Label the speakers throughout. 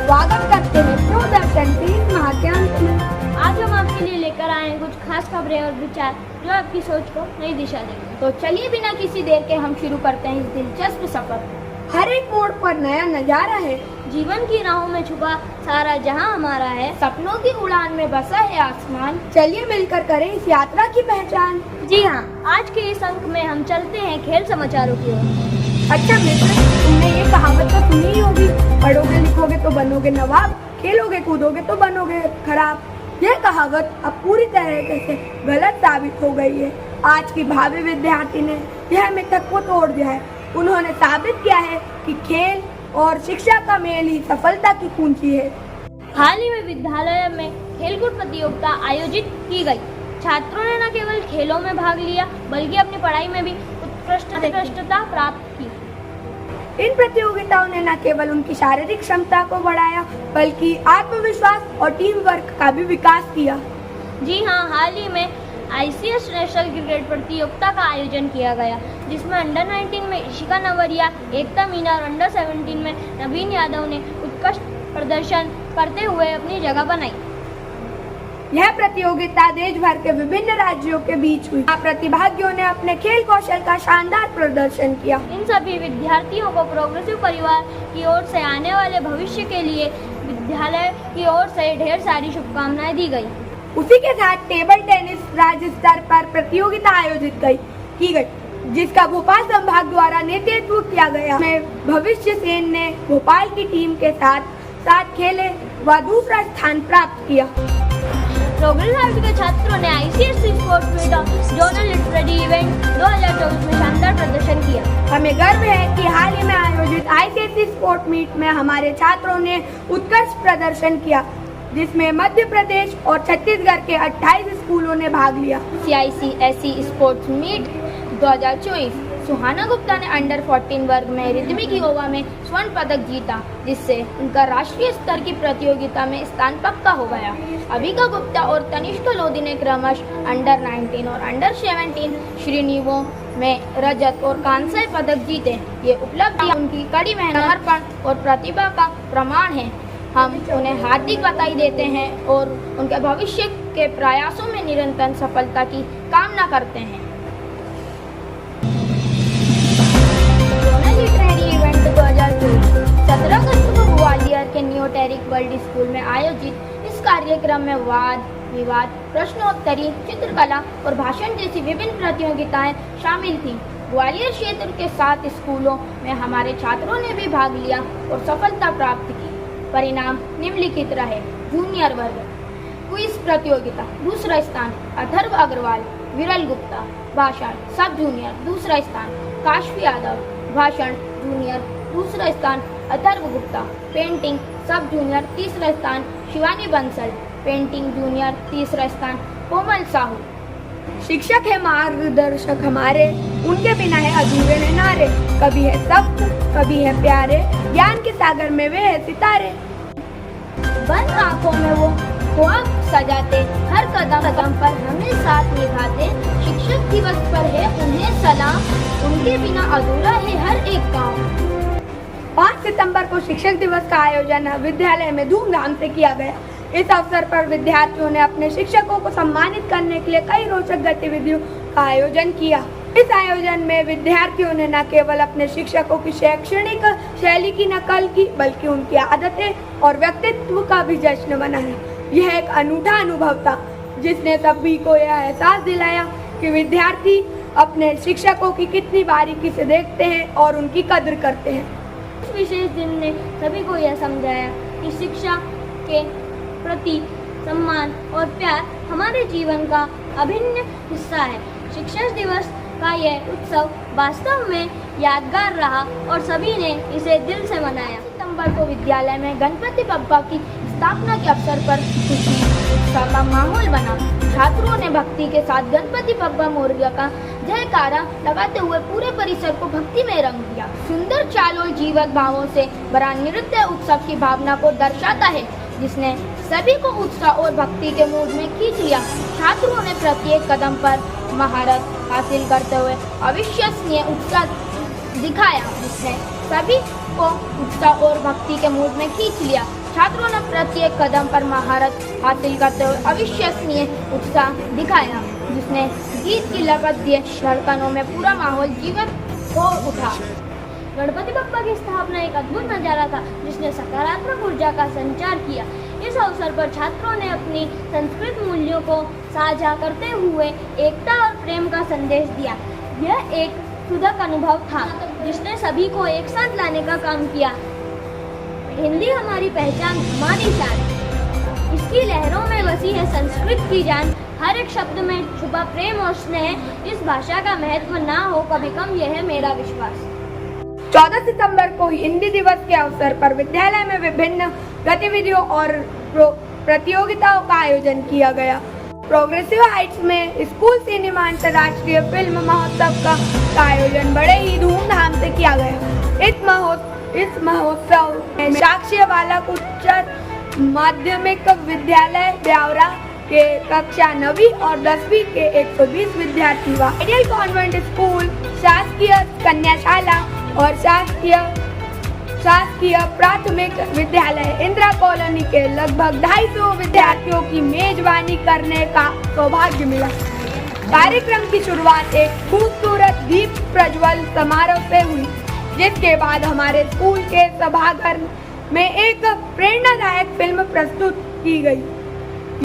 Speaker 1: स्वागत करते हैं प्रोदर्शन 30 माह के अंत में।
Speaker 2: आज हम आपके लिए लेकर आए हैं कुछ खास खबरें और विचार जो आपकी सोच को नई दिशा देंगे।
Speaker 1: तो चलिए बिना किसी देर के हम शुरू करते हैं इस दिलचस्प सफर। हर एक मोड़ पर नया नजारा है,
Speaker 2: जीवन की राहों में छुपा सारा जहां हमारा है,
Speaker 1: सपनों की उड़ान में बसा है आसमान। चलिए मिलकर करें इस यात्रा की पहचान।
Speaker 2: जी हाँ, आज के इस अंक में हम चलते हैं खेल समाचारों की ओर।
Speaker 1: अच्छा मित्र, तुमने ये कहावत तो सुनी ही होगी, पढ़ोगे लिखोगे तो बनोगे नवाब, खेलोगे कूदोगे तो बनोगे खराब। यह कहावत अब पूरी तरह से गलत साबित हो गई है। आज की भावी विद्यार्थी ने यह मिथक को तोड़ दिया है। उन्होंने साबित किया है कि खेल और शिक्षा का मेल ही सफलता की कुंजी है।
Speaker 2: हाल ही में विद्यालय में खेलकूद प्रतियोगिता आयोजित की गई। छात्रों ने न केवल खेलों में भाग लिया बल्कि अपनी पढ़ाई में भी उत्कृष्टता प्राप्त की।
Speaker 1: इन प्रतियोगिताओं ने न केवल उनकी शारीरिक क्षमता को बढ़ाया बल्कि आत्मविश्वास और टीम वर्क का भी विकास किया।
Speaker 2: जी हाँ, हाल ही में ICS नेशनल क्रिकेट प्रतियोगिता का आयोजन किया गया, जिसमें अंडर 19 में इशिका नवरिया, एकता मीना और अंडर 17 में नवीन यादव ने उत्कृष्ट प्रदर्शन करते हुए अपनी जगह बनाई।
Speaker 1: यह प्रतियोगिता देश भर के विभिन्न राज्यों के बीच हुई। प्रतिभागियों ने अपने खेल कौशल का शानदार प्रदर्शन किया।
Speaker 2: इन सभी विद्यार्थियों को प्रोग्रेसिव परिवार की ओर से आने वाले भविष्य के लिए विद्यालय की ओर से ढेर सारी शुभकामनाएं दी गई।
Speaker 1: उसी के साथ टेबल टेनिस राज्य स्तर पर प्रतियोगिता आयोजित की गई, जिसका भोपाल संभाग द्वारा नेतृत्व किया गया। भविष्य सेन ने भोपाल की टीम के साथ खेले व दूसरा स्थान प्राप्त किया।
Speaker 2: प्रोग्रेस आर्ट के छात्रों ने ICS स्पोर्ट्स मीट और जोनल लिटरेरी इवेंट 2024 में शानदार प्रदर्शन किया।
Speaker 1: हमें गर्व है कि हाल ही में आयोजित ICS स्पोर्ट्स मीट में हमारे छात्रों ने उत्कृष्ट प्रदर्शन किया, जिसमें मध्य प्रदेश और छत्तीसगढ़ के 28 स्कूलों ने भाग लिया।
Speaker 2: CICSE स्पोर्ट्स मीट 2024 सुहाना गुप्ता ने अंडर 14 वर्ग में रिद्मी की ओवा में स्वर्ण पदक जीता, जिससे उनका राष्ट्रीय स्तर की प्रतियोगिता में स्थान पक्का हो गया। अभिका गुप्ता और तनिष्का लोधी ने क्रमशः अंडर 19 और अंडर 17 श्रेणियों में रजत और कांस्य पदक जीते। ये उपलब्धियां उनकी कड़ी मेहनत, समर्पण और प्रतिभा का प्रमाण है। हम उन्हें हार्दिक बधाई देते हैं और उनके भविष्य के प्रयासों में निरंतर सफलता की कामना करते हैं। लिटरेरी इवेंट 2024 17 अगस्त को ग्वालियर के न्यू टेरिक वर्ल्ड स्कूल में आयोजित इस कार्यक्रम में वाद विवाद, प्रश्नोत्तरी, चित्रकला और भाषण जैसी विभिन्न प्रतियोगिताएं शामिल थीं। ग्वालियर क्षेत्र के 7 स्कूलों में हमारे छात्रों ने भी भाग लिया और सफलता प्राप्त की। परिणाम निम्नलिखित रहे। जूनियर वर्ग क्विज प्रतियोगिता दूसरा स्थान अथर्व अग्रवाल, विरल गुप्ता। भाषण सब जूनियर दूसरा स्थान काशवी यादव। भाषण जूनियर दूसरा स्थान अथर्व गुप्ता। पेंटिंग सब जूनियर तीसरा स्थान शिवानी बंसल। पेंटिंग जूनियर तीसरा स्थान कोमल साहू। शिक्षक है मार्गदर्शक हमारे, उनके बिना है अधूरे है नारे। कभी है सब कभी है प्यारे, ज्ञान के सागर में वे है सितारे। बंद आंखों में वो ख्वाब सजाते, हर कदम कदम पर हमें साथ निभाते। शिक्षक दिवस पर है उन्हें सलाम, उनके बिना अधूरा है हर एक काम। 5 सितंबर को शिक्षक दिवस का आयोजन विद्यालय में धूमधाम से किया गया। इस अवसर पर विद्यार्थियों ने अपने शिक्षकों को सम्मानित करने के लिए कई रोचक गतिविधियों का आयोजन किया। इस आयोजन में विद्यार्थियों ने न केवल अपने शिक्षकों की शैक्षणिक शैली की नकल की बल्कि उनकी आदतें और व्यक्तित्व का भी जश्न मनाया। यह एक अनूठा अनुभव था, जिसने सभी को यह एहसास दिलाया कि विद्यार्थी अपने शिक्षकों की कितनी बारीकी से देखते हैं और उनकी कद्र करते हैं। इस विशेष दिन ने सभी को यह समझाया कि शिक्षा के प्रति सम्मान और प्यार हमारे जीवन का अभिन्न हिस्सा है। शिक्षक दिवस का यह उत्सव वास्तव में यादगार रहा और सभी ने इसे दिल से मनाया। सितंबर को विद्यालय में गणपति बप्पा की स्थापना के अवसर पर खुशी उत्साह का माहौल बना। छात्रों ने भक्ति के साथ गणपति बप्पा मोरया का जयकारा लगाते हुए पूरे परिसर को भक्ति में रंग दिया। सुंदर चाल और जीवंत भावों से भरा नृत्य उत्सव की भावना को दर्शाता है, जिसने सभी को उत्साह और भक्ति के मूड में खींच लिया। छात्रों ने प्रत्येक कदम पर महारत हासिल करते हुए अविश्वसनीय उत्साह दिखाया, जिसने सभी को उत्साह और भक्ति के मूड में खींच लिया। छात्रों ने प्रत्येक कदम पर महारत हासिल करते हुए अविश्वसनीय उत्साह दिखाया, जिसने गीत की लगत दिए धड़कनों में पूरा माहौल जीवंत हो उठा। गणपति बप्पा की स्थापना एक अद्भुत नजारा था, जिसने सकारात्मक ऊर्जा का संचार किया। इस अवसर पर छात्रों ने अपनी संस्कृत मूल्यों को साझा करते हुए एकता और प्रेम का संदेश दिया। यह एक सुखद अनुभव था, जिसने सभी को एक साथ लाने का काम किया। हिंदी हमारी पहचान, हमारी शान। इसकी लहरों में बसी है संस्कृत की जान। हर एक शब्द में छुपा प्रेम और स्नेह। इस भाषा का महत्व ना हो कभी कम, यह है मेरा विश्वास।
Speaker 1: 14 सितंबर को हिंदी दिवस के अवसर पर विद्यालय में विभिन्न गतिविधियों और प्रतियोगिताओं का आयोजन किया गया। प्रोग्रेसिव हाइट्स में स्कूल सिनेमा अंतर्राष्ट्रीय फिल्म महोत्सव का आयोजन बड़े ही धूमधाम से किया गया। इस महोत्सव में साक्षी बालक उच्चतर माध्यमिक विद्यालय ब्यावरा के कक्षा 9वीं और 10वीं के 120 विद्यार्थी व आइडियल कॉन्वेंट स्कूल, शासकीय कन्याशाला और शासकीय प्राथमिक विद्यालय इंदिरा कॉलोनी के लगभग 250 विद्यार्थियों की मेजबानी करने का सौभाग्य मिला। कार्यक्रम की शुरुआत एक खूबसूरत दीप प्रज्वल समारोह से हुई, जिसके बाद हमारे स्कूल के सभागार में एक प्रेरणादायक फिल्म प्रस्तुत की गई।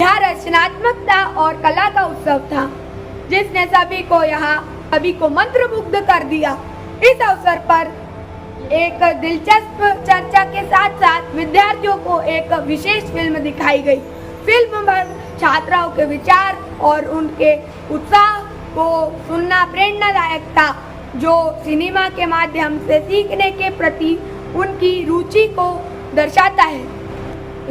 Speaker 1: यह रचनात्मकता और कला का उत्सव था, जिसने सभी को मंत्रमुग्ध कर दिया। इस अवसर पर एक दिलचस्प चर्चा के साथ साथ विद्यार्थियों को एक विशेष फिल्म दिखाई गई। फिल्म पर छात्राओं के विचार और उनके उत्साह को सुनना प्रेरणादायक था, जो सिनेमा के माध्यम से सीखने के प्रति उनकी रुचि को दर्शाता है।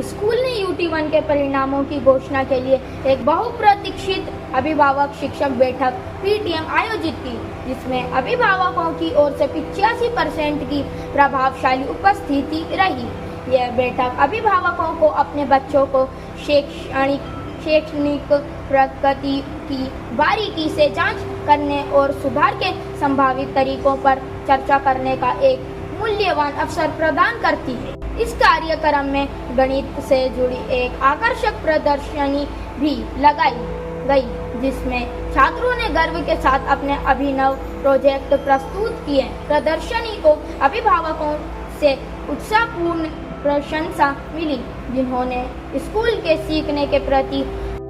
Speaker 2: स्कूल ने UT1 के परिणामों की घोषणा के लिए एक बहुप्रतीक्षित अभिभावक शिक्षक बैठक PTM आयोजित की, जिसमें अभिभावकों की ओर से 85% की प्रभावशाली उपस्थिति रही। यह बैठक अभिभावकों को अपने बच्चों को शैक्षणिक प्रगति की बारीकी से जांच करने और सुधार के संभावित तरीकों पर चर्चा करने का एक मूल्यवान अवसर प्रदान करती है। इस कार्यक्रम में गणित से जुड़ी एक आकर्षक प्रदर्शनी भी लगाई गई, जिसमें छात्रों ने गर्व के साथ अपने अभिनव प्रोजेक्ट प्रस्तुत किए। प्रदर्शनी को अभिभावकों से उत्साहपूर्ण प्रशंसा मिली, जिन्होंने स्कूल के सीखने के प्रति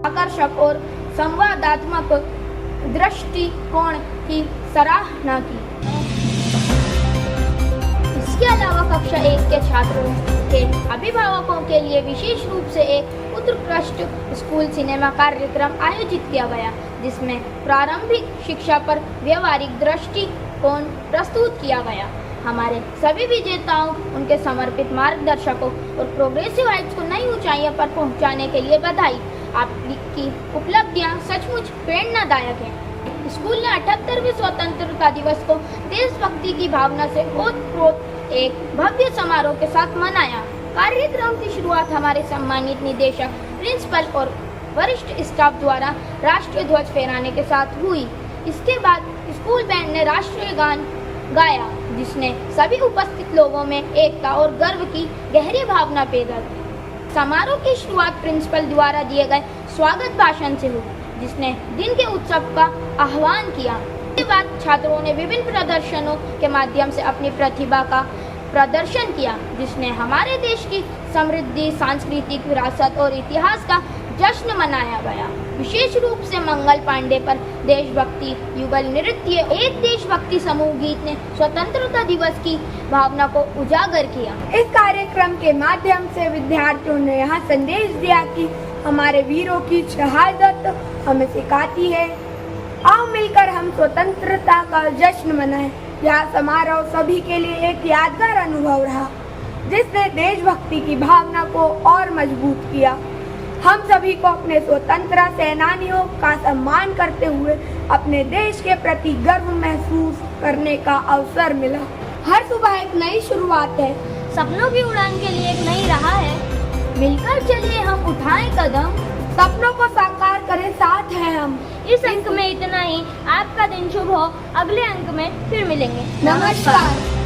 Speaker 2: आकर्षक और संवादात्मक दृष्टिकोण की सराहना की। इसके अलावा कक्षा 1 के छात्रों के अभिभावकों के लिए विशेष रूप से एक उत्कृष्ट स्कूल सिनेमा कार्यक्रम आयोजित किया गया, जिसमें प्रारंभिक शिक्षा पर व्यवहारिक दृष्टिकोण प्रस्तुत किया गया। हमारे सभी विजेताओं, उनके समर्पित मार्गदर्शकों और प्रोग्रेसिव हाइट्स को नई ऊंचाइयों पर पहुंचाने के लिए बधाई। आपकी उपलब्धियां सचमुच प्रेरणादायक हैं। स्कूल ने 78वें स्वतंत्रता दिवस को देशभक्ति की भावना से ओतप्रोत एक भव्य समारोह के साथ मनाया। कार्यक्रम की शुरुआत हमारे सम्मानित निदेशक, प्रिंसिपल और वरिष्ठ स्टाफ द्वारा राष्ट्रीय ध्वज फहराने के साथ हुई। इसके बाद स्कूल बैंड ने राष्ट्रीय गान गाया, जिसने सभी उपस्थित लोगों में एकता और गर्व की गहरी भावना पैदा की। समारोह की शुरुआत प्रिंसिपल द्वारा दिए गए स्वागत भाषण से हुई, जिसने दिन के उत्सव का आह्वान किया। इसके बाद छात्रों ने विभिन्न प्रदर्शनों के माध्यम से अपनी प्रतिभा का प्रदर्शन किया, जिसने हमारे देश की समृद्धि, सांस्कृतिक विरासत और इतिहास का जश्न मनाया गया। विशेष रूप से मंगल पांडे पर देशभक्ति युगल नृत्य, एक देशभक्ति समूह गीत ने स्वतंत्रता दिवस की भावना को उजागर किया।
Speaker 1: इस कार्यक्रम के माध्यम से विद्यार्थियों ने यह संदेश दिया कि हमारे वीरों की शहादत हमें सिखाती है। आओ मिलकर हम स्वतंत्रता का जश्न मनाएं। यह समारोह सभी के लिए एक यादगार अनुभव रहा, जिसने देशभक्ति की भावना को और मजबूत किया। हम सभी को अपने स्वतंत्रता सेनानियों का सम्मान करते हुए अपने देश के प्रति गर्व महसूस करने का अवसर मिला। हर सुबह एक नई शुरुआत है।
Speaker 2: सपनों की उड़ान के लिए एक नई राह है। मिलकर चलिए हम उठाएं कदम,
Speaker 1: सपनों को साकार करें, साथ हैं हम।
Speaker 2: इस अंक में इतना ही। आपका दिन शुभ हो। अगले अंक में फिर मिलेंगे।
Speaker 1: नमस्कार।